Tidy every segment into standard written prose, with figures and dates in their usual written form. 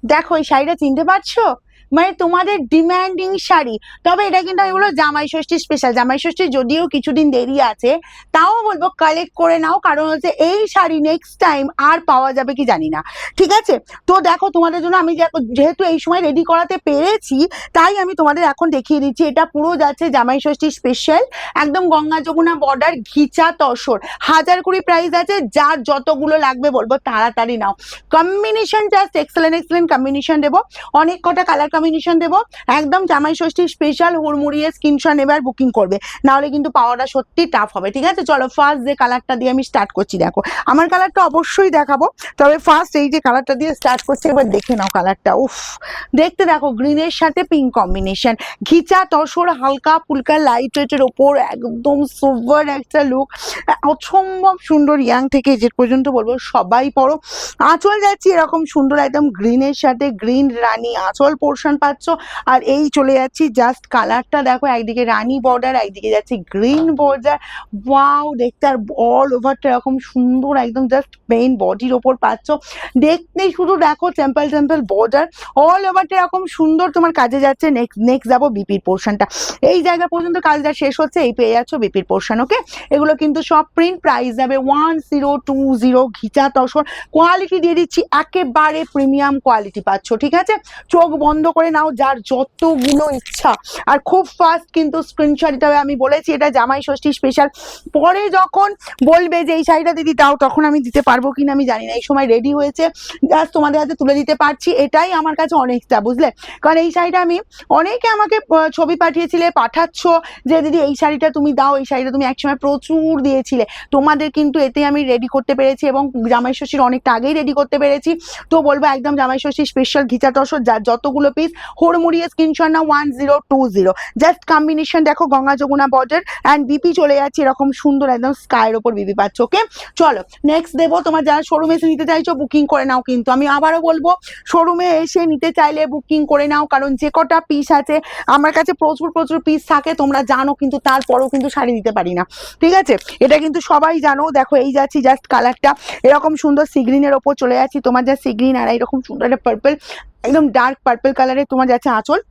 দেখো এই শাড়িটা চিনতে পারছো? মানে তোমাদের ডিমান্ডিং শাড়ি। তবে এটা কিন্তু আমি বলবো জামাই ষষ্ঠী স্পেশাল। জামাই ষষ্ঠী যদিও কিছুদিন দেরি আছে, তাও বলবো কালেক্ট করে নাও, কারণ হচ্ছে এই শাড়ি নেক্সট টাইম আর পাওয়া যাবে কি জানি না। ঠিক আছে, তো দেখো তোমাদের জন্য আমি যেহেতু এই সময় রেডি করাতে পেরেছি, তাই আমি তোমাদের এখন দেখিয়ে দিচ্ছি। এটা পুরো যাচ্ছে জামাই ষষ্ঠী স্পেশাল, একদম গঙ্গা যমুনা বর্ডার, ঘিচা তসর। 1000 প্রাইস আছে, যার যতগুলো লাগবে বলবো তাড়াতাড়ি নাও। Combination just excellent excellent combination দেবো, অনেক কটা কালার কম্বিনেশন দেবো। একদম জামাই ষষ্ঠী স্পেশাল, হুড়মুড়িয়ে স্ক্রিনশট নেবে আর বুকিং করবে, নাহলে কিন্তু পাওয়াটা সত্যি টাফ হবে। ঠিক আছে, চলো ফার্স্ট যে কালারটা দিয়ে আমি স্টার্ট করছি, দেখো আমার কালারটা অবশ্যই দেখাবো, তবে ফার্স্ট এই যে কালারটা দিয়ে স্টার্ট করছি, এবার দেখে নাও কালারটা। উফ, দেখতে দেখো গ্রিনের সাথে পিঙ্ক কম্বিনেশন, ঘিচা তসর, হালকা ফুলকা লাইট ওয়েটের ওপর একদম সুপার একটা লুক, অসম্ভব সুন্দর। ইয়াং থেকে এজেড পর্যন্ত বলবো সবাই পরো। আঁচল যাচ্ছি এরকম সুন্দর একদম গ্রিনের সাথে গ্রিন রানী আঁচল পোর্শন পাচ্ছ। আর এই চলে যাচ্ছি জাস্ট কালারটা দেখো, একদিকে রানী বর্ডার, একদিকে যাচ্ছি গ্রিন বর্ডার। ওয়াও, দেখতে আর অল ওভারটা এরকম সুন্দর একদম জাস্ট প্লেন বডির ওপর পাচ্ছ। দেখতেই শুধু দেখো টেম্পল টেম্পল বর্ডার, অল ওভারটা এরকম সুন্দর তোমার কাজে যাচ্ছে। নেক্সট যাবো বিপির পোর্শনটা, এই জায়গা পর্যন্ত কাজটা শেষ হচ্ছে, এই পেয়ে যাচ্ছ বিপির পোর্শন। ওকে, এগুলো কিন্তু সব প্রিন্ট, প্রাইস যাবে 1020। ঘিচা তসর, কোয়ালিটি দিয়ে দিচ্ছি একেবারে প্রিমিয়াম কোয়ালিটি পাচ্ছ। ঠিক আছে, চোখ বন্ধ করে নাও যার যতগুলো ইচ্ছা, আর খুব ফাস্ট কিন্তু স্ক্রিনশট দিতে হবে। আমি বলেছি এটা জামাই ষষ্ঠী স্পেশাল, পরে যখন বলবে যে এই শাড়িটা দিদি দাও, তখন আমি দিতে পারবো কিনা আমি জানি না। এই সময় রেডি হয়েছে, জাস্ট তোমাদের হাতে তুলে দিতে পারছি, এটাই আমার কাছে অনেকটা, বুঝলে? কারণ এই শাড়িটা আমি, অনেকে আমাকে ছবি পাঠিয়েছিলে, পাঠাচ্ছ যে দিদি এই শাড়িটা তুমি দাও, এই শাড়িটা তুমি একসময় প্রচুর দিয়েছিলে। তোমাদের কিন্তু এতে আমি রেডি করতে পেরেছি, এবং জামাই ষষ্ঠীর অনেকটা আগেই রেডি করতে পেরেছি। তো বলবো একদম জামাই ষষ্ঠী স্পেশাল ঘিচা তসর, যার যতগুলো পিস হুড়মুড়িয়ে স্ক্রিনশট নাও 1020। জাস্ট কম্বিনেশন দেখো, Ganga Jamuna border and BP চলে যাচ্ছে এরকম সুন্দর একদম স্কাইয়ের ওপর বিপি পাচ্ছ। ওকে, চলো নেক্সট দেবো। তোমার যারা শোরুমে এসে নিতে চাইছো বুকিং করে নাও, কিন্তু আমি আবারও বলবো শোরুমে এসে নিতে চাইলে বুকিং করে নাও, কারণ যে কটা পিস আছে আমার কাছে প্রচুর প্রচুর পিস থাকে, তোমরা জানো, কিন্তু তারপরেও কিন্তু শাড়ি দিতে পারি না। ঠিক আছে, এটা কিন্তু সবাই জানো। দেখো এই যাচ্ছি জাস্ট কালারটা এরকম সুন্দর সি গ্রিনের ওপর চলে যাচ্ছি, তোমার যা সি গ্রিন আর এরকম সুন্দর একটা পার্পল, একদম ডার্ক পার্পল কালারে তোমার যাচ্ছে আঁচল।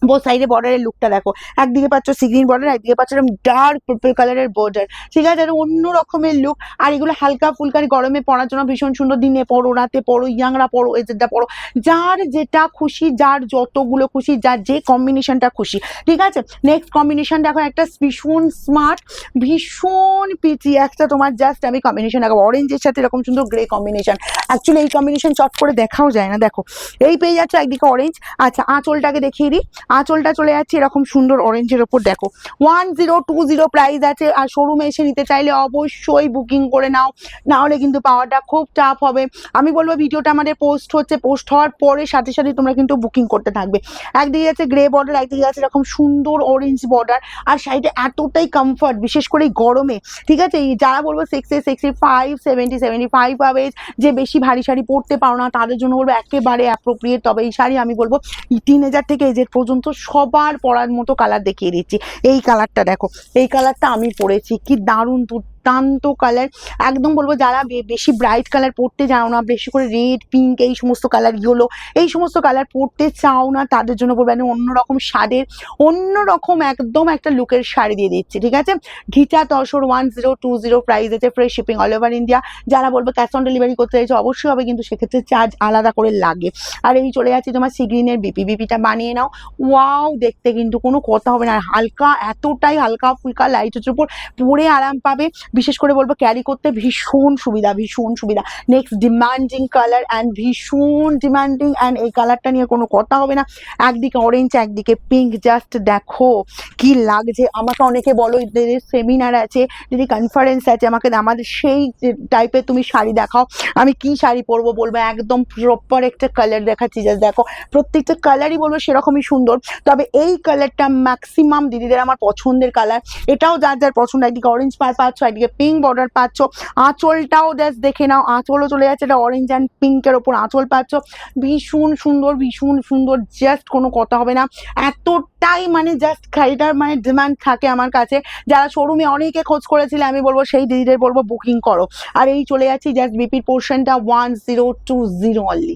বোথ সাইডে বর্ডারের লুকটা দেখো, একদিকে পাচ্ছ সি গ্রিন বর্ডার, একদিকে পাচ্ছ এরকম ডার্ক পার্পল কালারের বর্ডার। ঠিক আছে, আর অন্য রকমের লুক। আর এগুলো হালকা ফুলকার গরমে পরার জন্য ভীষণ সুন্দর, দিনে পরো, রাতে পরো, ইয়াংরা পরো, এজেডটা পরো, যার যেটা খুশি, যার যতগুলো খুশি, যার যে কম্বিনেশনটা খুশি। ঠিক আছে, নেক্সট কম্বিনেশন দেখো, একটা ভীষণ স্মার্ট, ভীষণ পিচি একটা তোমার জাস্ট আমি কম্বিনেশন দেখো, অরেঞ্জের সাথে এরকম সুন্দর গ্রে কম্বিনেশন। অ্যাকচুয়ালি এই কম্বিনেশন চট করে দেখাও যায় না, দেখো এই পেয়ে যাচ্ছ একদিকে অরেঞ্জ। আচ্ছা, আঁচলটাকে দেখিয়ে দিই, আঁচলটা চলে যাচ্ছে এরকম সুন্দর অরেঞ্জের ওপর, দেখো 1020 প্রাইস আছে। আর শোরুমে এসে নিতে চাইলে অবশ্যই বুকিং করে নাও, না হলে কিন্তু পাওয়াটা খুব টাফ হবে। আমি বলবো ভিডিওটা আমাদের পোস্ট হচ্ছে, পোস্ট হওয়ার পরে সাথে সাথে তোমরা কিন্তু বুকিং করতে থাকবে। একদিকে আছে গ্রে বর্ডার, একদিকে আছে এরকম সুন্দর অরেঞ্জ বর্ডার, আর শাড়িটা এতটাই কমফর্ট, বিশেষ করে গরমে। ঠিক আছে, যারা বলবো 65, 70, 75 এজ, যে বেশি ভারী শাড়ি পরতে পারো না, তাদের জন্য বলবো একেবারে অ্যাপ্রোপ্রিয়েট। তবে এই শাড়ি আমি বলবো টিনেজার থেকে এজের পর্যন্ত সবার পরার মতো কালার দেখিয়ে দিচ্ছি। এই কালারটা দেখো, এই কালারটা আমি পরেছি, কি দারুণ দুর্দান্ত কালার। একদম বলবো যারা বেশি ব্রাইট কালার পরতে চাও না, বেশি করে রেড পিঙ্ক এই সমস্ত কালার, ইয়েলো এই সমস্ত কালার পরতে চাও না, তাদের জন্য বলবো আমি অন্যরকম স্বাদের, অন্যরকম একদম একটা লুকের শাড়ি দিয়ে দিচ্ছি। ঠিক আছে, ঘিচা তসর 1020 প্রাইস আছে, free shipping all over India. যারা বলবো ক্যাশ অন ডেলিভারি করতে চাইছো অবশ্যই হবে, কিন্তু সেক্ষেত্রে চার্জ আলাদা করে লাগে। আর এই চলে যাচ্ছে তোমার সি গ্রিনের বিপিটা বানিয়ে নাও। ওয়াও, দেখতে কিন্তু কোনো কথা হবে না, হালকা, এতটাই হালকা ফুলকা লাইটের উপর পরে আরাম পাবে। বিশেষ করে বলবো ক্যারি করতে ভীষণ সুবিধা, ভীষণ সুবিধা। নেক্সট ডিমান্ডিং কালার অ্যান্ড ভীষণ ডিমান্ডিং, অ্যান্ড এই কালারটা নিয়ে কোনো কথা হবে না। একদিকে অরেঞ্জ, একদিকে পিঙ্ক, জাস্ট দেখো কি লাগছে। আমাকে অনেকে বলো দিদি সেমিনার আছে, দিদি কনফারেন্স আছে, আমাদের সেই টাইপের তুমি শাড়ি দেখাও, আমি কি শাড়ি পরবো? বলবো একদম প্রপার একটা কালার দেখাচ্ছি, জাস্ট দেখো প্রত্যেকটা কালারই বলবো সেরকমই সুন্দর। তবে এই কালারটা ম্যাক্সিমাম দিদিদের আমার পছন্দের কালার, এটাও যার যার পছন্দ। একদিকে অরেঞ্জ পাচ্ছ, একদিকে পিঙ্ক বর্ডার পাচ্ছ, আঁচলটাও জাস্ট দেখে নাও, আঁচলও চলে যাচ্ছে এটা অরেঞ্জ অ্যান্ড পিঙ্কের ওপর আঁচল পাচ্ছ, ভীষণ সুন্দর, ভীষণ সুন্দর, জাস্ট কোনো কথা হবে না। এতটাই মানে জাস্ট শাড়িটার মানে ডিমান্ড থাকে আমার কাছে। যারা শোরুমে অনেকে খোঁজ করেছিলে, আমি বলবো সেই দিদিদের বলবো বুকিং করো। আর এই চলে যাচ্ছি জাস্ট বিপির পোর্শনটা 1020 অনলি।